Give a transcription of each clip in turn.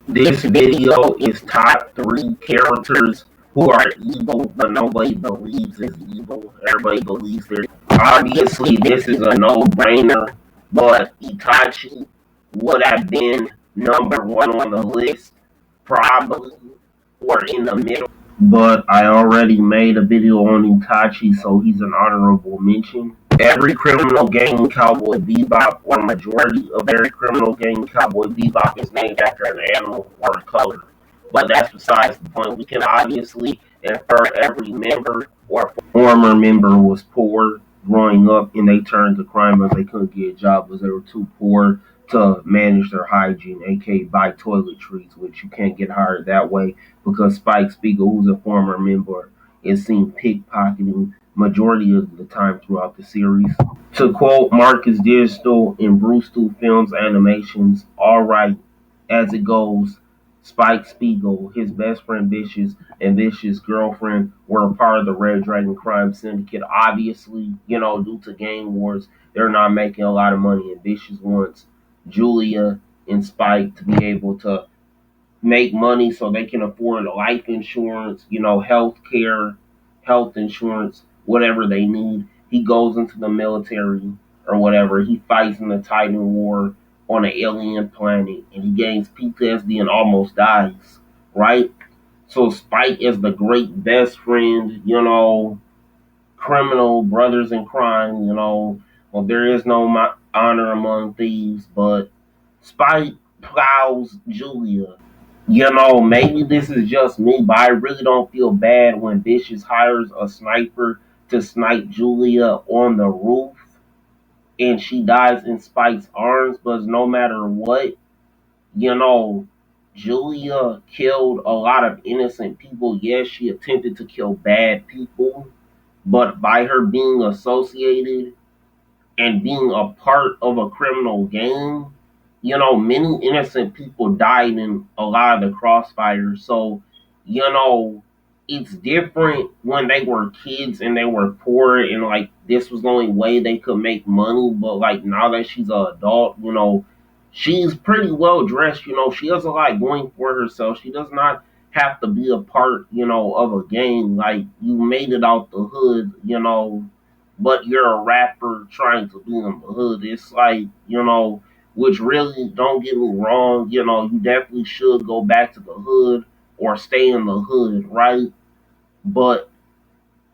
This video is top 3 characters who are evil, but nobody believes is evil. Everybody believes they're obviously this is a no-brainer, but Itachi would have been number 1 on the list, probably, or in the middle. But I already made a video on Itachi, so he's an honorable mention. Every criminal game Cowboy Bebop, or majority of every criminal game Cowboy Bebop, is named after an animal or a color. But that's besides the point. We can obviously infer every member or former member was poor growing up and they turned to crime because they couldn't get a job because they were too poor to manage their hygiene, aka buy toiletries, which you can't get hired that way because Spike Spiegel, who's a former member, is seen pickpocketing majority of the time throughout the series. To quote Marcus Digital in Brewster Films Animations, all right, as it goes, Spike Spiegel, his best friend Vicious, and Vicious' girlfriend were a part of the Red Dragon crime syndicate. Obviously, due to gang wars, they're not making a lot of money, and Vicious wants Julia and Spike to be able to make money so they can afford life insurance, health care, health insurance, whatever they need. He goes into the military or whatever. He fights in the Titan War on an alien planet and he gains PTSD and almost dies, right? So Spike is the great best friend, criminal brothers in crime, well, there is no honor among thieves, but Spike plows Julia. Maybe this is just me, but I really don't feel bad when Vicious hires a sniper to snipe Julia on the roof and she dies in Spike's arms. But no matter what, you know, Julia killed a lot of innocent people. Yes, she attempted to kill bad people, but by her being associated and being a part of a criminal gang, many innocent people died in a lot of the crossfires. So, you know, it's different when they were kids and they were poor and like this was the only way they could make money. But like now that she's an adult, she's pretty well dressed. She has a lot going for herself. She does not have to be a part, of a gang. Like you made it out the hood, but you're a rapper trying to be in the hood. It's like, which really, don't get me wrong, you definitely should go back to the hood or stay in the hood, right? But,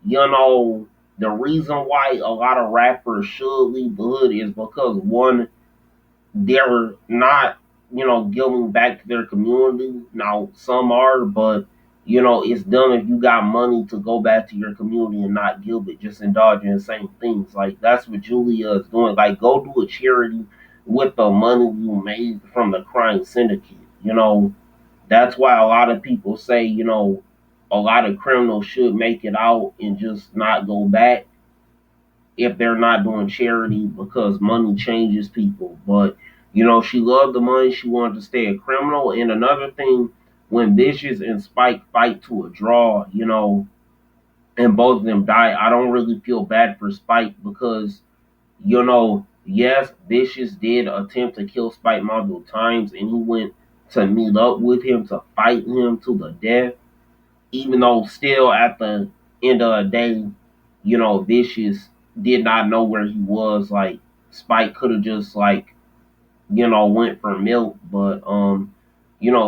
the reason why a lot of rappers should leave the hood is because one, they're not, giving back to their community. Now, some are, but it's dumb if you got money to go back to your community and not give it, just indulge in the same things. Like that's what Julia is doing. Like go do a charity with the money you made from the crime syndicate. That's why a lot of people say, a lot of criminals should make it out and just not go back if they're not doing charity because money changes people. But she loved the money. She wanted to stay a criminal. And another thing, when Vicious and Spike fight to a draw, and both of them die, I don't really feel bad for Spike because, yes, Vicious did attempt to kill Spike multiple times, and he went to meet up with him to fight him to the death. Even though still at the end of the day, Vicious did not know where he was. Like Spike could have just like, went for milk, but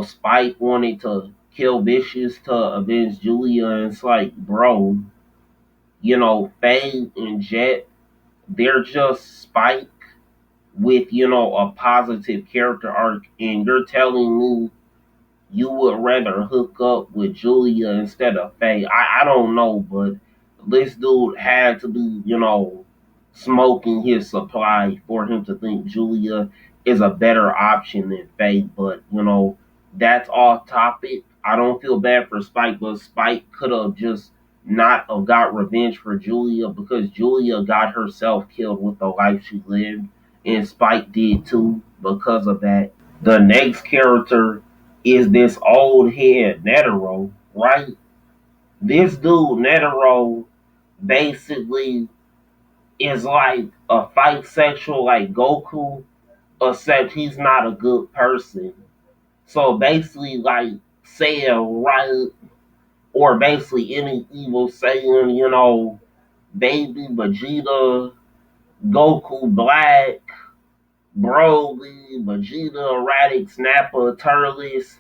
Spike wanted to kill Vicious to avenge Julia, and it's like, bro, Faye and Jet, they're just Spike with, a positive character arc, and you're telling me you would rather hook up with Julia instead of Faye. I don't know, but this dude had to be, smoking his supply for him to think Julia is a better option than Faye. But, that's off topic. I don't feel bad for Spike, but Spike could have just not have got revenge for Julia because Julia got herself killed with the life she lived, and Spike did too because of that. The next character is this old head Netero, right? This dude Netero basically is like a fight sexual like Goku, except he's not a good person. So basically, like saying right, or basically any evil saying, Baby Vegeta, Goku Black, Broly, Vegeta, Radix, Nappa, Turles,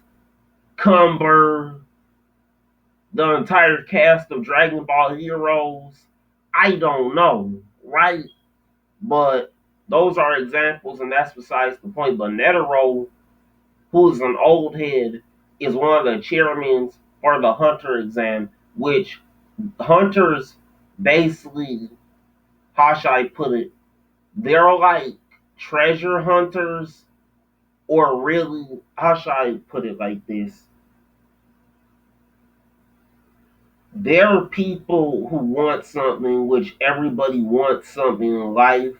Cumber, the entire cast of Dragon Ball Heroes. I don't know, right? But those are examples, and that's besides the point. But Netero, who is an old head, is one of the chairmen for the Hunter exam, which hunters basically, how should I put it? They're like treasure hunters, or really, how should I put it like this? They're people who want something, which everybody wants something in life.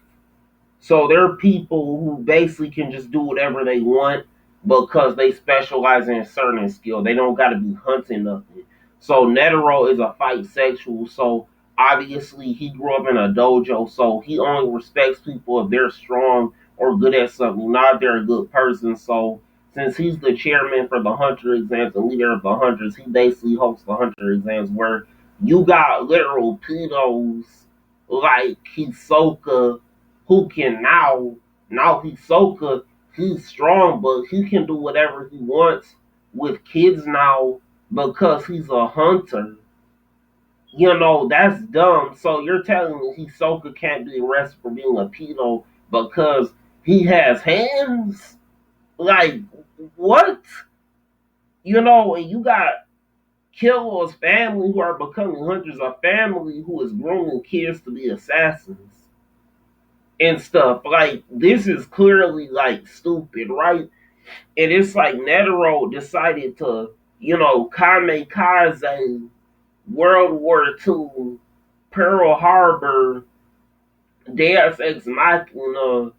So there are people who basically can just do whatever they want because they specialize in a certain skill. They don't got to be hunting nothing. So Netero is a fight sexual. So obviously he grew up in a dojo. So he only respects people if they're strong or good at something, not if they're a good person. So since he's the chairman for the hunter exams and leader of the hunters, he basically hosts the hunter exams where you got literal pedos like Hisoka who can now Hisoka, he's strong, but he can do whatever he wants with kids now because he's a hunter. That's dumb. So you're telling me Hisoka can't be arrested for being a pedo because he has hands? Like what? And you got Killor's family who are becoming hunters, a family who is grooming kids to be assassins and stuff. Like this is clearly like stupid, right? And it's like Netero decided to, kamikaze World War II, Pearl Harbor, Deus Ex Machina,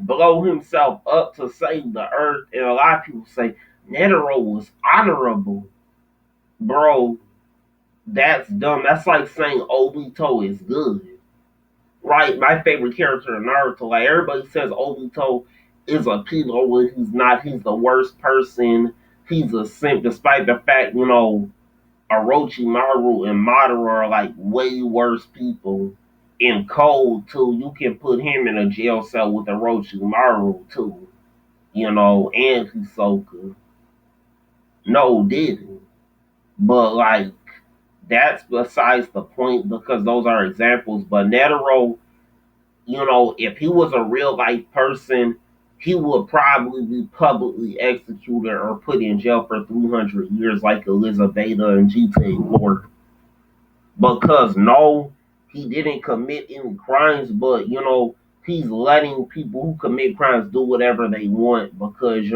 blow himself up to save the earth. And a lot of people say Netero was honorable. Bro, that's dumb. That's like saying Obito is good. Right, my favorite character in Naruto. Like everybody says, Obito is a pedo when he's not. He's the worst person. He's a simp, despite the fact Orochimaru and Madara are like way worse people. In Cold too, you can put him in a jail cell with Orochimaru too. And Hisoka. No, didn't. But like that's besides the point because those are examples. But Netero, if he was a real life person, he would probably be publicly executed or put in jail for 300 years like Elizabeta and GTA 4. Because no, he didn't commit any crimes, but, he's letting people who commit crimes do whatever they want because,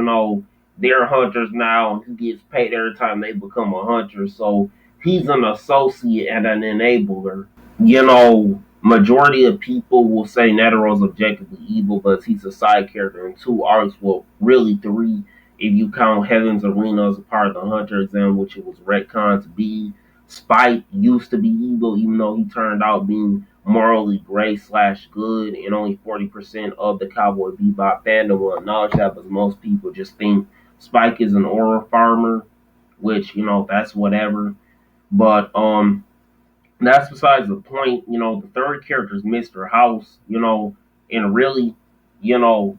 they're hunters now and he gets paid every time they become a hunter. So he's an associate and an enabler. Majority of people will say Netero's objectively evil, but he's a side character in two arcs. Well, really three, if you count Heaven's Arena as a part of the Hunter exam, which it was retconned to be. Spike used to be evil, even though he turned out being morally gray/good, and only 40% of the Cowboy Bebop fandom will acknowledge that, but most people just think Spike is an aura farmer, which, that's whatever. But that's besides the point. The third character is Mr. House, and really, you know,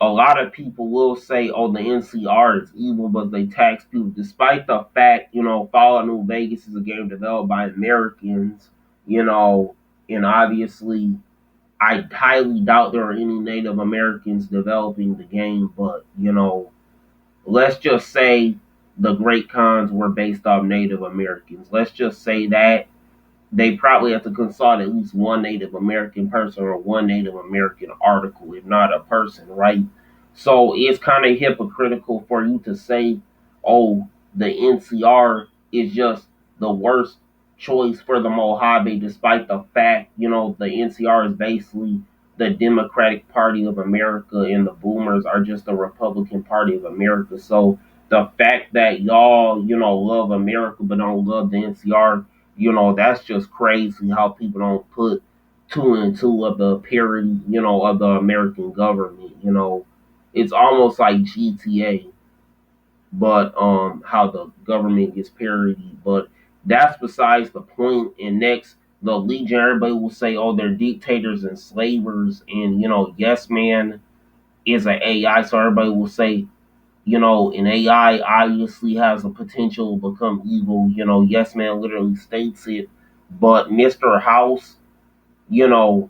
a lot of people will say, oh, the NCR is evil, but they tax people, despite the fact, Fallout New Vegas is a game developed by Americans, and obviously, I highly doubt there are any Native Americans developing the game, but, let's just say the Great Khans were based off Native Americans. Let's just say that they probably have to consult at least one Native American person or one Native American article, if not a person, right? So it's kind of hypocritical for you to say, oh, the NCR is just the worst choice for the Mojave, despite the fact, the NCR is basically the Democratic Party of America and the Boomers are just the Republican Party of America. So the fact that y'all, love America but don't love the NCR, that's just crazy how people don't put two and two of the parity, of the American government, It's almost like GTA, but how the government gets parody. But that's besides the point. And next, the Legion, everybody will say, oh, they're dictators and slavers, and Yes Man is an AI, so everybody will say, an AI obviously has the potential to become evil. Yes Man literally states it, but Mr. House, you know,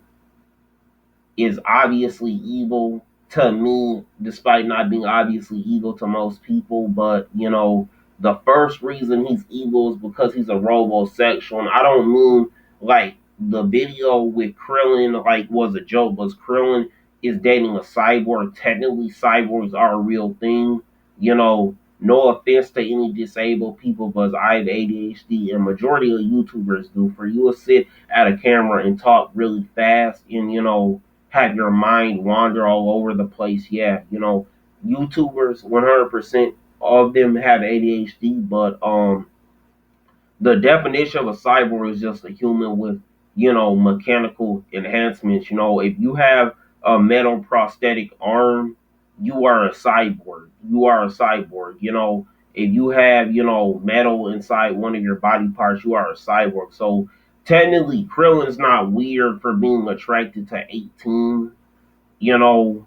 is obviously evil to me, despite not being obviously evil to most people. But the first reason he's evil is because he's a robosexual. And I don't mean like the video with Krillin like was a joke, but Krillin is dating a cyborg. Technically, cyborgs are a real thing. No offense to any disabled people, but I have ADHD, and majority of YouTubers do. For you to sit at a camera and talk really fast, and have your mind wander all over the place. Yeah, YouTubers 100% all of them have ADHD, but the definition of a cyborg is just a human with mechanical enhancements. If you have a metal prosthetic arm, you are a cyborg. You are a cyborg. If you have metal inside one of your body parts, you are a cyborg. So technically, Krillin's not weird for being attracted to 18. You know,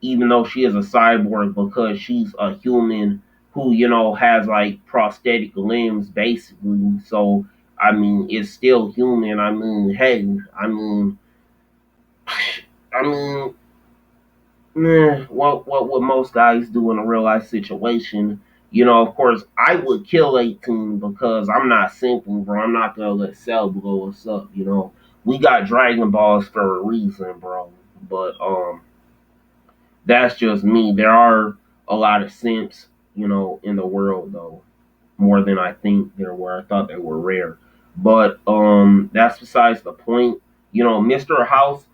even though she is a cyborg, because she's a human who has like prosthetic limbs basically. So I mean, it's still human. I mean, hey, I mean, what would most guys do in a real life situation? Of course, I would kill 18 because I'm not simple, bro. I'm not gonna let Cell blow us up. We got Dragon Balls for a reason, bro. But that's just me. There are a lot of simps, in the world though, more than I think there were. I thought they were rare, but that's besides the point. Mr. House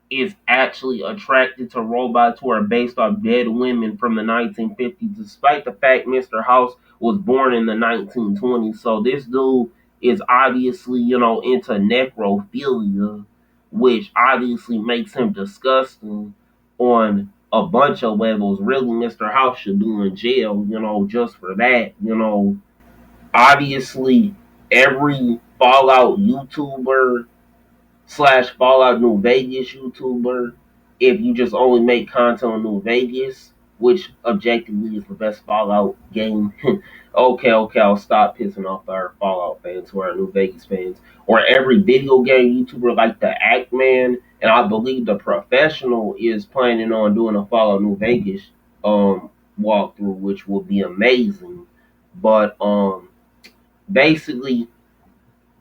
is actually attracted to robots who are based off dead women from the 1950s, despite the fact Mr. House was born in the 1920s. So this dude is obviously, into necrophilia, which obviously makes him disgusting on a bunch of levels. Really, Mr. House should be in jail, just for that. Obviously, every Fallout YouTuber slash Fallout New Vegas YouTuber, if you just only make content on New Vegas, which objectively is the best Fallout game. Okay, I'll stop pissing off our Fallout fans who are New Vegas fans. Or every video game YouTuber like the Act Man, and I believe the Professional is planning on doing a Fallout New Vegas walkthrough, which will be amazing. But basically,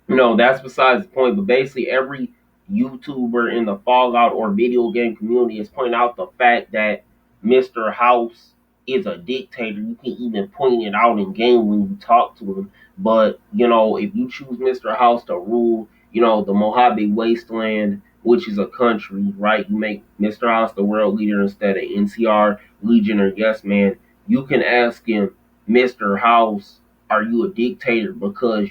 that's besides the point. But basically, every YouTuber in the Fallout or video game community is pointing out the fact that Mr. House is a dictator. You can even point it out in game when you talk to him. But if you choose Mr. House to rule, the Mojave Wasteland, which is a country, right? You make Mr. House the world leader instead of NCR, Legion, or Yes Man. You can ask him, Mr. House, are you a dictator? Because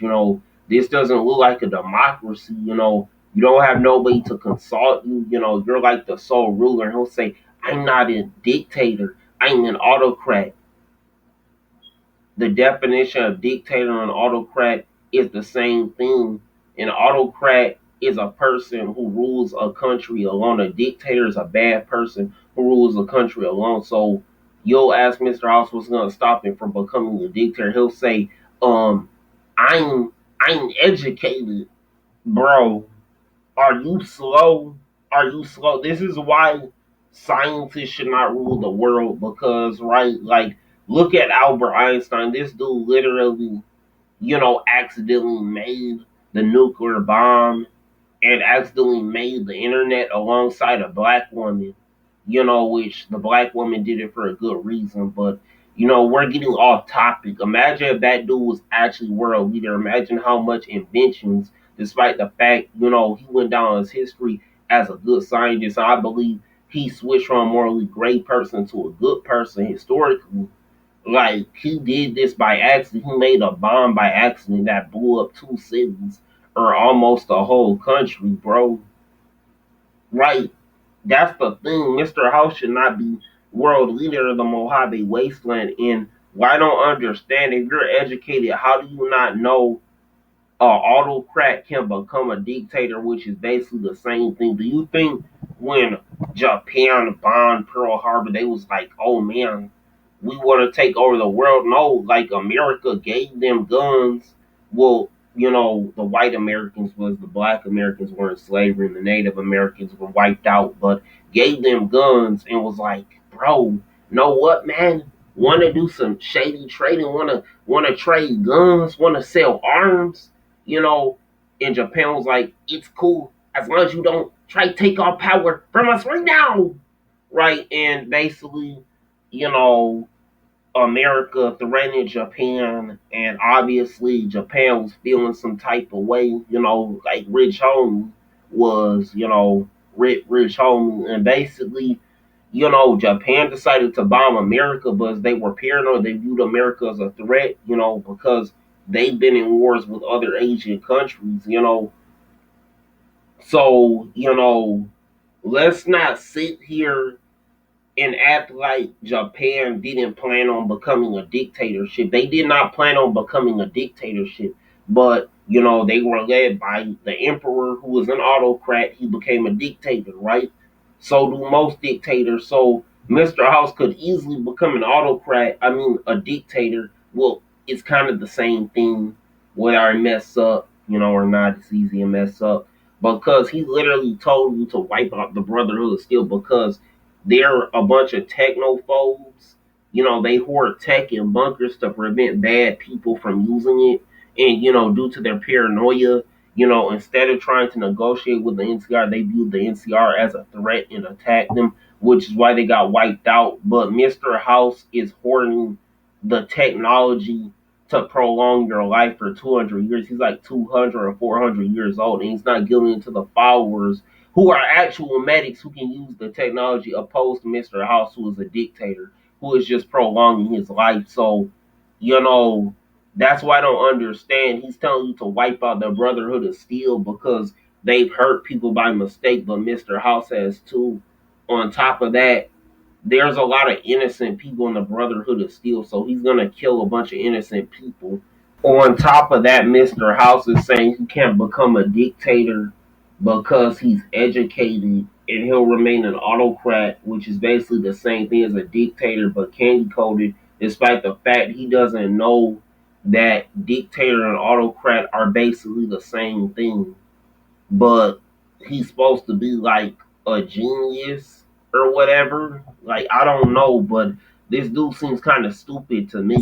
this doesn't look like a democracy. You don't have nobody to consult you. You're like the sole ruler. And he'll say, I'm not a dictator. I'm an autocrat. The definition of dictator and autocrat is the same thing. An autocrat is a person who rules a country alone. A dictator is a bad person who rules a country alone. So you'll ask Mr. House what's gonna stop him from becoming a dictator. He'll say, I'm I'm educated, bro. Are you slow? Are you slow? This is why scientists should not rule the world because, right, like, look at Albert Einstein. This dude literally, accidentally made the nuclear bomb and accidentally made the internet alongside a black woman, which the black woman did it for a good reason. But, we're getting off topic. Imagine if that dude was actually world leader. Imagine how much inventions, despite the fact, he went down as history as a good scientist. I believe he switched from a morally great person to a good person historically. Like, he did this by accident. He made a bomb by accident that blew up two cities or almost a whole country, bro. Right? That's the thing. Mr. House should not be world leader of the Mojave Wasteland. And why I don't understand, if you're educated, how do you not know autocrat can become a dictator, which is basically the same thing? Do you think when Japan bombed Pearl Harbor, they was like, oh man, we want to take over the world? No, like America gave them guns. Well, the white Americans was the black Americans were in slavery and the Native Americans were wiped out, but gave them guns and was like, bro, know what, man? Want to do some shady trading? Want to trade guns? Want to sell arms? you know, and Japan was like, it's cool as long as you don't try to take our power from us right now. Right? And basically, you know, America threatened Japan, and obviously Japan was feeling some type of way, like Rich Homie was, Rich Homie, and basically, Japan decided to bomb America, but they were paranoid. They viewed America as a threat, because they've been in wars with other Asian countries. So, let's not sit here and act like Japan didn't plan on becoming a dictatorship. They did not plan on becoming a dictatorship, but they were led by the emperor, who was an autocrat. He became a dictator, right? So do most dictators. So Mr. House could easily become an autocrat. I mean, a dictator. Well, it's kind of the same thing. Whether I mess up, or not, it's easy to mess up because he literally told you to wipe out the Brotherhood of Steel because they're a bunch of technophobes. They hoard tech in bunkers to prevent bad people from using it. And, due to their paranoia, instead of trying to negotiate with the NCR, they viewed the NCR as a threat and attacked them, which is why they got wiped out. But Mr. House is hoarding the technology to prolong your life for 200 years. He's like 200 or 400 years old, and he's not giving it to the followers who are actual medics who can use the technology, opposed to Mr. House, who is a dictator, who is just prolonging his life. So, you know, that's why I don't understand. He's telling you to wipe out the Brotherhood of Steel because they've hurt people by mistake, but Mr. House has too. On top of that, there's a lot of innocent people in the Brotherhood of Steel, so he's gonna kill a bunch of innocent people. On top of that, Mr. House is saying he can't become a dictator because he's educated and he'll remain an autocrat, which is basically the same thing as a dictator but candy coated, despite the fact he doesn't know that dictator and autocrat are basically the same thing. But he's supposed to be like a genius or whatever. Like, I don't know, but this dude seems kind of stupid to me.